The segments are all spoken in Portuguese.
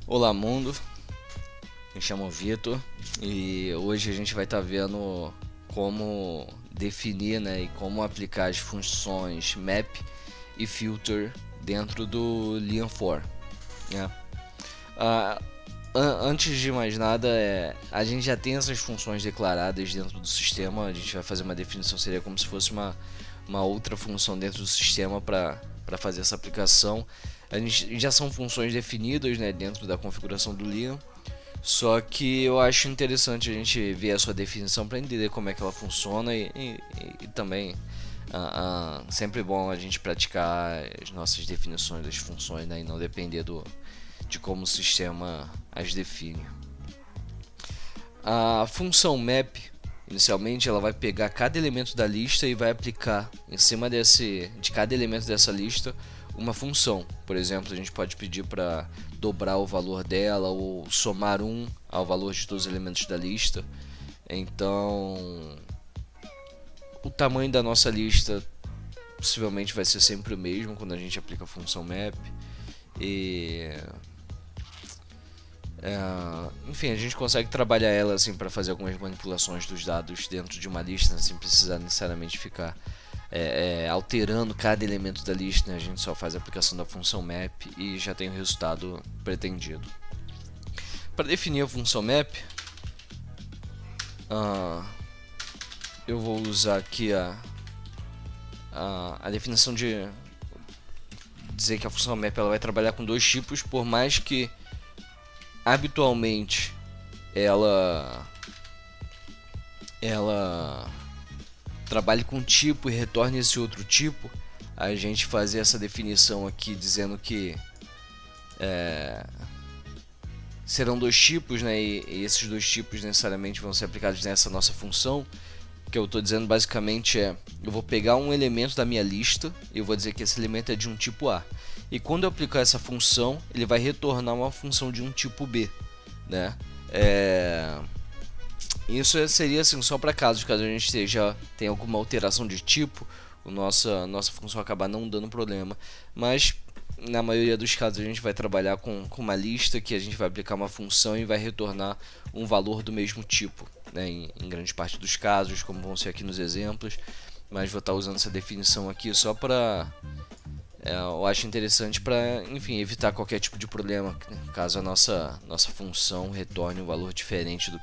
Olá mundo, me chamo Vitor e hoje a gente vai estar vendo como definir, e como aplicar as funções map e filter dentro do Lian 4, né? Ah, Antes de mais nada, a gente já tem essas funções declaradas dentro do sistema. A gente vai fazer uma definição, seria como se fosse uma outra função dentro do sistema para fazer essa aplicação. A gente já são funções definidas, né, dentro da configuração do Lian. Só que eu acho interessante a gente ver a sua definição para entender como é que ela funciona e também sempre bom a gente praticar as nossas definições das funções, né, e não depender de como o sistema as define. A função map, inicialmente, ela vai pegar cada elemento da lista e vai aplicar em cima de cada elemento dessa lista uma função. Por exemplo, a gente pode pedir para dobrar o valor dela ou somar um ao valor de todos os elementos da lista. Então, o tamanho da nossa lista possivelmente vai ser sempre o mesmo quando a gente aplica a função map. E enfim, a gente consegue trabalhar ela assim para fazer algumas manipulações dos dados dentro de uma lista, sem precisar necessariamente ficar alterando cada elemento da lista, né? A gente só faz a aplicação da função map e já tem o resultado pretendido. Para definir a função map, eu vou usar aqui a definição de dizer que a função map ela vai trabalhar com dois tipos, por mais que habitualmente ela trabalhe com tipo e retorne esse outro tipo. A gente fazer essa definição aqui dizendo que serão dois tipos, né, e esses dois tipos necessariamente vão ser aplicados nessa nossa função. O que eu estou dizendo basicamente eu vou pegar um elemento da minha lista e eu vou dizer que esse elemento é de um tipo A, e quando eu aplicar essa função ele vai retornar uma função de um tipo B, né? Isso seria assim só para caso a gente tenha alguma alteração de tipo, nossa função acabar não dando problema, mas na maioria dos casos a gente vai trabalhar com uma lista que a gente vai aplicar uma função e vai retornar um valor do mesmo tipo, né, em grande parte dos casos, como vão ser aqui nos exemplos, mas vou estar usando essa definição aqui só para eu acho interessante para, enfim, evitar qualquer tipo de problema caso a nossa função retorne um valor diferente do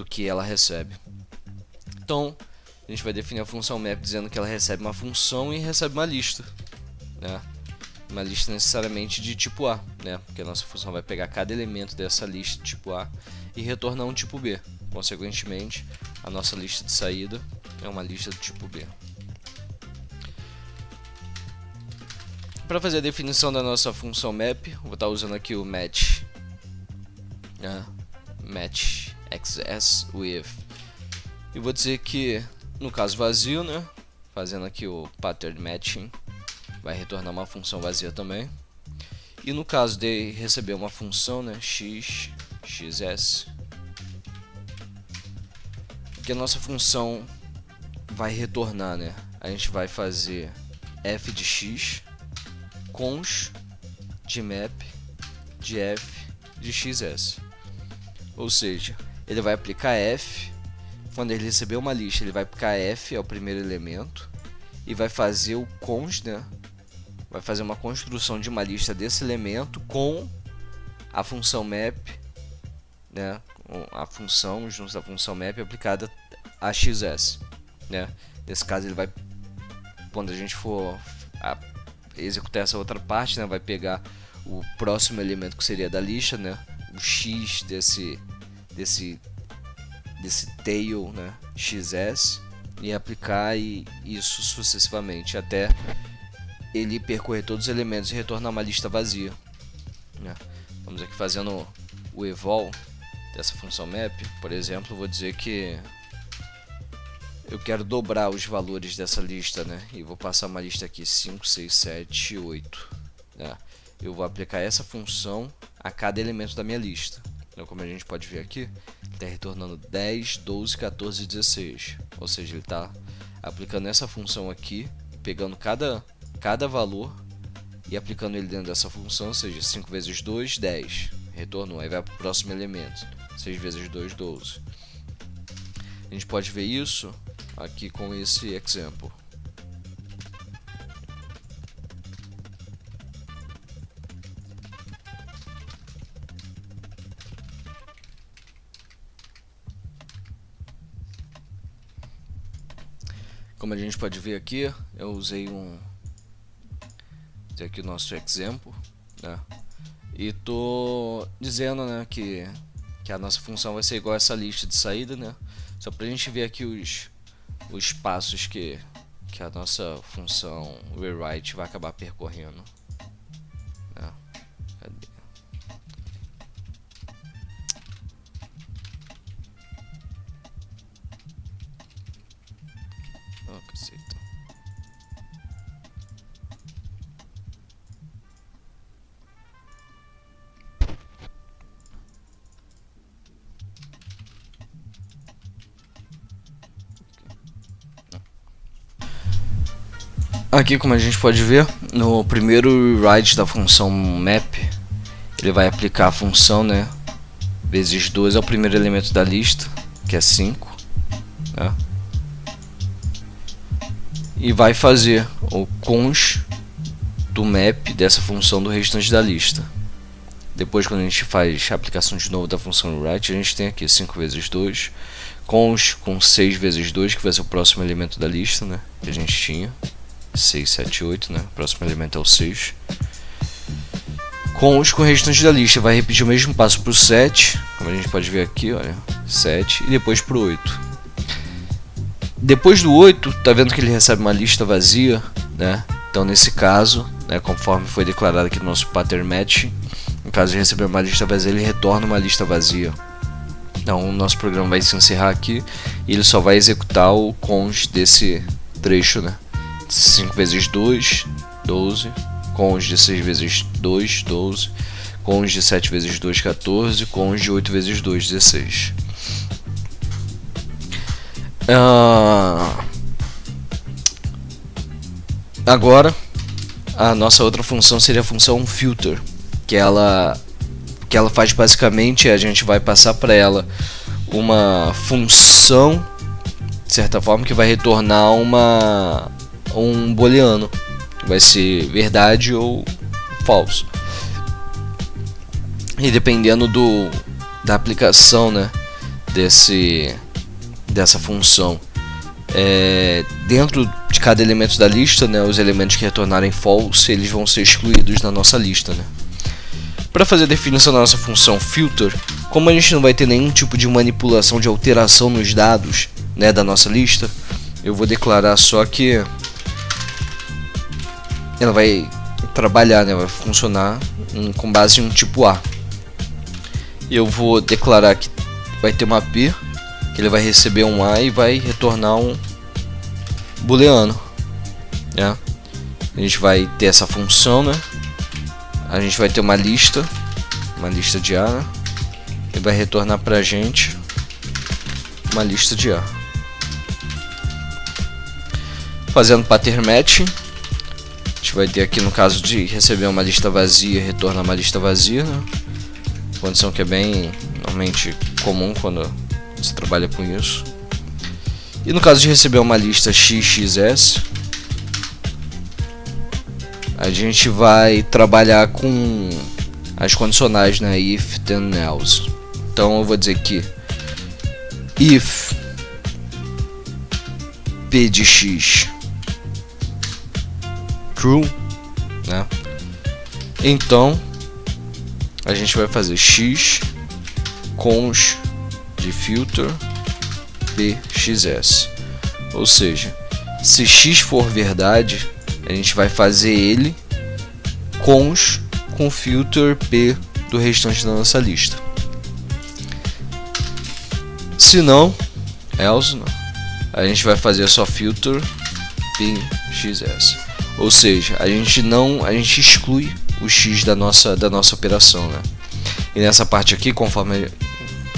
que ela recebe. Então, a gente vai definir a função map dizendo que ela recebe uma função e recebe uma lista, né? Uma lista necessariamente de tipo A, né? Porque a nossa função vai pegar cada elemento dessa lista de tipo A e retornar um tipo B. Consequentemente, a nossa lista de saída é uma lista do tipo B. Para fazer a definição da nossa função map, vou estar usando aqui o match, né? Match access with, e vou dizer que no caso vazio, né, fazendo aqui o pattern matching, vai retornar uma função vazia também. E no caso de receber uma função, né, xs, que a nossa função vai retornar, né, a gente vai fazer f de x cons de map de f de xs. Ou seja, ele vai aplicar f, quando ele receber uma lista, ele vai aplicar f ao primeiro elemento e vai fazer o cons, né? Vai fazer uma construção de uma lista desse elemento com a função map, né? A função junto da função map aplicada a xs, né? Nesse caso ele vai, quando a gente for executar essa outra parte, né, vai pegar o próximo elemento que seria da lista, né, o x desse tail, né, xs, e aplicar isso sucessivamente até ele percorrer todos os elementos e retornar uma lista vazia, né. Vamos aqui fazendo o evol dessa função map. Por exemplo, vou dizer que eu quero dobrar os valores dessa lista, né? E vou passar uma lista aqui 5, 6, 7, 8, né? Eu vou aplicar essa função a cada elemento da minha lista. Então, como a gente pode ver aqui, ele está retornando 10, 12, 14 e 16. Ou seja, ele está aplicando essa função aqui, pegando cada valor e aplicando ele dentro dessa função, ou seja, 5 vezes 2, 10, retornou, aí vai para o próximo elemento, 6 vezes 2, 12. A gente pode ver isso aqui com esse exemplo. Como a gente pode ver aqui, eu usei aqui o nosso exemplo, né? E tô dizendo, né, que a nossa função vai ser igual a essa lista de saída, né? Só pra gente ver aqui os passos que a nossa função rewrite vai acabar percorrendo, né? Cadê? Oh, caceta. Aqui, como a gente pode ver, no primeiro rewrite da função map, ele vai aplicar a função, né, vezes 2 ao primeiro elemento da lista, que é 5, né? E vai fazer o cons do map dessa função do restante da lista. Depois, quando a gente faz a aplicação de novo da função write, a gente tem aqui 5 vezes 2, cons com 6 vezes 2, que vai ser o próximo elemento da lista, né, que a gente tinha. 6, 7, 8, né? O próximo elemento é o 6. Com o restante da lista, vai repetir o mesmo passo para o 7, como a gente pode ver aqui, olha, 7, e depois para o 8. Depois do 8, tá vendo que ele recebe uma lista vazia, né? Então, nesse caso, né, conforme foi declarado aqui no nosso pattern match, no caso de receber uma lista vazia, ele retorna uma lista vazia. Então, o nosso programa vai se encerrar aqui e ele só vai executar o cons desse trecho, né? 5 vezes 2, 12, cons de 6 vezes 2, 12, cons de 7 vezes 2, 14, cons de 8 vezes 2, 16. Agora, a nossa outra função seria a função filter, que ela faz basicamente, a gente vai passar para ela uma função, de certa forma, que vai retornar um booleano, que vai ser verdade ou falso. E dependendo da aplicação, né, dessa função, dentro de cada elemento da lista, né, os elementos que retornarem false, eles vão ser excluídos na nossa lista, né. Para fazer a definição da nossa função filter, como a gente não vai ter nenhum tipo de manipulação, de alteração nos dados, né, da nossa lista, eu vou declarar só que ela vai trabalhar, né, vai funcionar com base em um tipo A. Eu vou declarar que vai ter uma P, que ele vai receber um A e vai retornar um booleano, né? A gente vai ter essa função, né? A gente vai ter uma lista de A, né? E vai retornar pra gente uma lista de A. Fazendo pattern matching, a gente vai ter aqui, no caso de receber uma lista vazia, retorna uma lista vazia, né? Condição que é bem normalmente comum quando você trabalha com isso. E no caso de receber uma lista XXS, a gente vai trabalhar com as condicionais, né? If, then, else. Então eu vou dizer que if p de x true, né? Então a gente vai fazer x cons de filter pxs, ou seja, se x for verdade, a gente vai fazer ele cons com filter p do restante da nossa lista. Se não, else, não, a gente vai fazer só filter pxs, ou seja, a gente exclui o x da nossa operação, né? E nessa parte aqui, conforme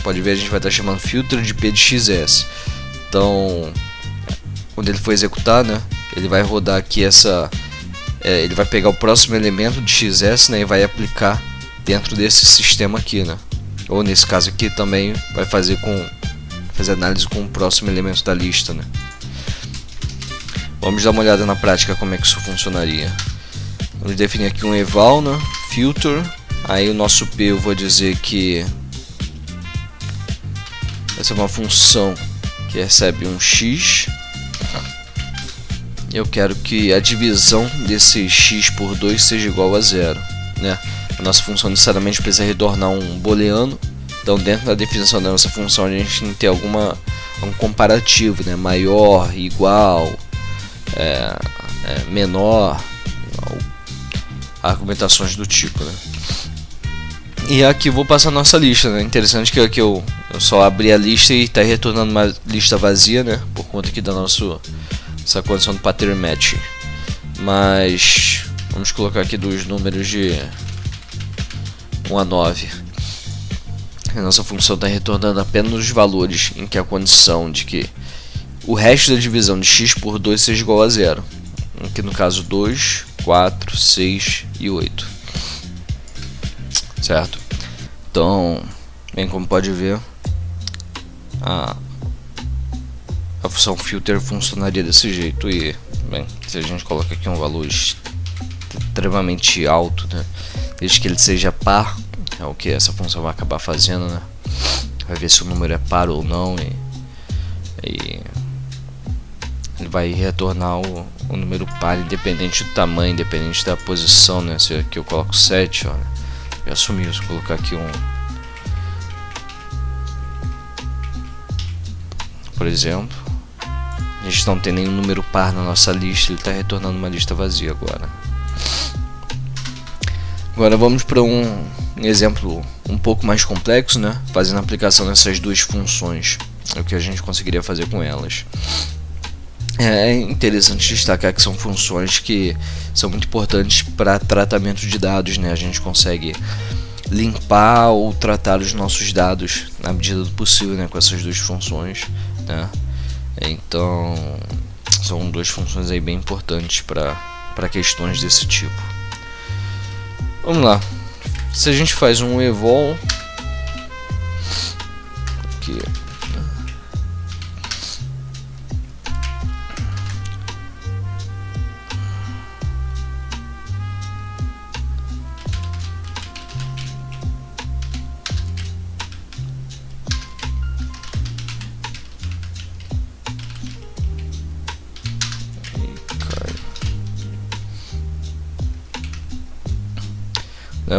pode ver, a gente vai estar chamando filter de p de xs. Então, quando ele for executar, né, ele vai rodar aqui ele vai pegar o próximo elemento de XS, né, e vai aplicar dentro desse sistema aqui, né? Ou nesse caso aqui também vai fazer análise com o próximo elemento da lista, né? Vamos dar uma olhada na prática como é que isso funcionaria. Vamos definir aqui um eval, né? Filter. Aí o nosso P eu vou dizer que essa é uma função que recebe um x. Eu quero que a divisão desse x por 2 seja igual a 0, né? A nossa função necessariamente precisa retornar um booleano. Então dentro da definição da nossa função a gente tem que ter algum comparativo, né? Maior, igual, menor, argumentações do tipo, né? E aqui vou passar a nossa lista, né? Interessante que aqui eu só abri a lista e está retornando uma lista vazia, né? Por conta aqui da essa condição do pattern match. Mas vamos colocar aqui dos números de 1 a 9. A nossa função está retornando apenas os valores em que a condição de que o resto da divisão de x por 2 seja igual a 0. Aqui no caso 2, 4, 6 e 8. Certo? Então, bem como pode ver, a função filter funcionaria desse jeito. E, bem, se a gente coloca aqui um valor extremamente alto, né, desde que ele seja par, é o que essa função vai acabar fazendo, né? Vai ver se o número é par ou não e ele vai retornar o número par independente do tamanho, independente da posição, né? Se aqui eu coloco 7, olha, já sumiu. Se eu colocar aqui por exemplo, a gente não tem nenhum número par na nossa lista, ele está retornando uma lista vazia agora. Agora vamos para um exemplo um pouco mais complexo, né? Fazendo a aplicação dessas duas funções, o que a gente conseguiria fazer com elas. É interessante destacar que são funções que são muito importantes para tratamento de dados, né? A gente consegue limpar ou tratar os nossos dados na medida do possível, né? Com essas duas funções, né? Então são duas funções aí bem importantes para questões desse tipo. Vamos lá. Se a gente faz um eval aqui,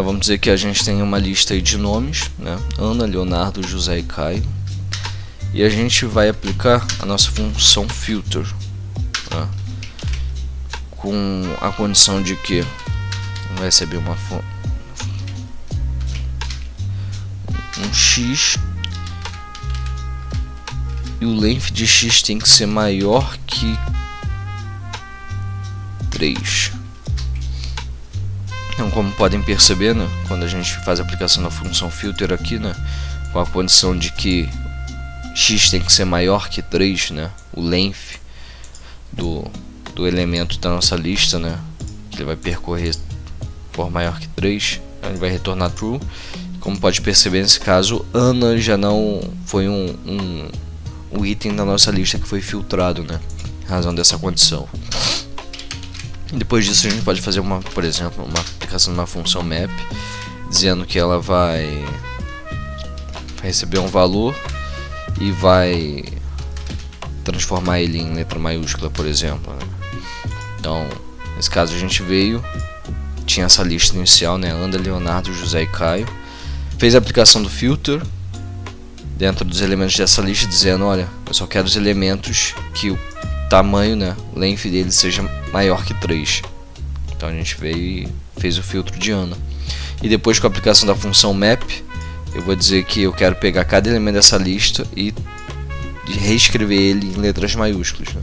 vamos dizer que a gente tem uma lista aí de nomes, né? Ana, Leonardo, José e Caio. E a gente vai aplicar a nossa função filter, né? Com a condição de que vai receber um x e o length de x tem que ser maior que 3. Então, como podem perceber, né, quando a gente faz a aplicação da função filter aqui, né, com a condição de que x tem que ser maior que 3, né, o length do elemento da nossa lista, né, que ele vai percorrer for maior que 3, ele vai retornar true. Como pode perceber, nesse caso, Ana já não foi um item da nossa lista que foi filtrado, né, em razão dessa condição. Depois disso a gente pode fazer por exemplo, uma aplicação de uma função map, dizendo que ela vai receber um valor e vai transformar ele em letra maiúscula, por exemplo, né? Então, nesse caso a gente tinha essa lista inicial, né? Ana, Leonardo, José e Caio, fez a aplicação do filter dentro dos elementos dessa lista, dizendo, olha, eu só quero os elementos que o tamanho, né, o length dele seja maior que 3. Então a gente veio e fez o filtro de Ana. E depois, com a aplicação da função map, eu vou dizer que eu quero pegar cada elemento dessa lista e reescrever ele em letras maiúsculas, né?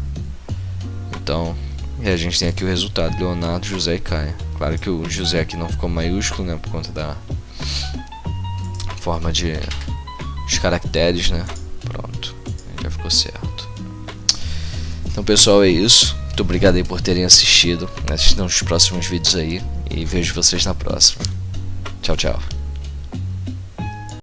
Então, a gente tem aqui o resultado: Leonardo, José e Caio. Claro que o José aqui não ficou maiúsculo, né, por conta da forma dos caracteres, né? Pronto, já ficou certo. Então, pessoal, é isso. Muito obrigado aí por terem assistido. Assistam os próximos vídeos aí e vejo vocês na próxima. Tchau, tchau.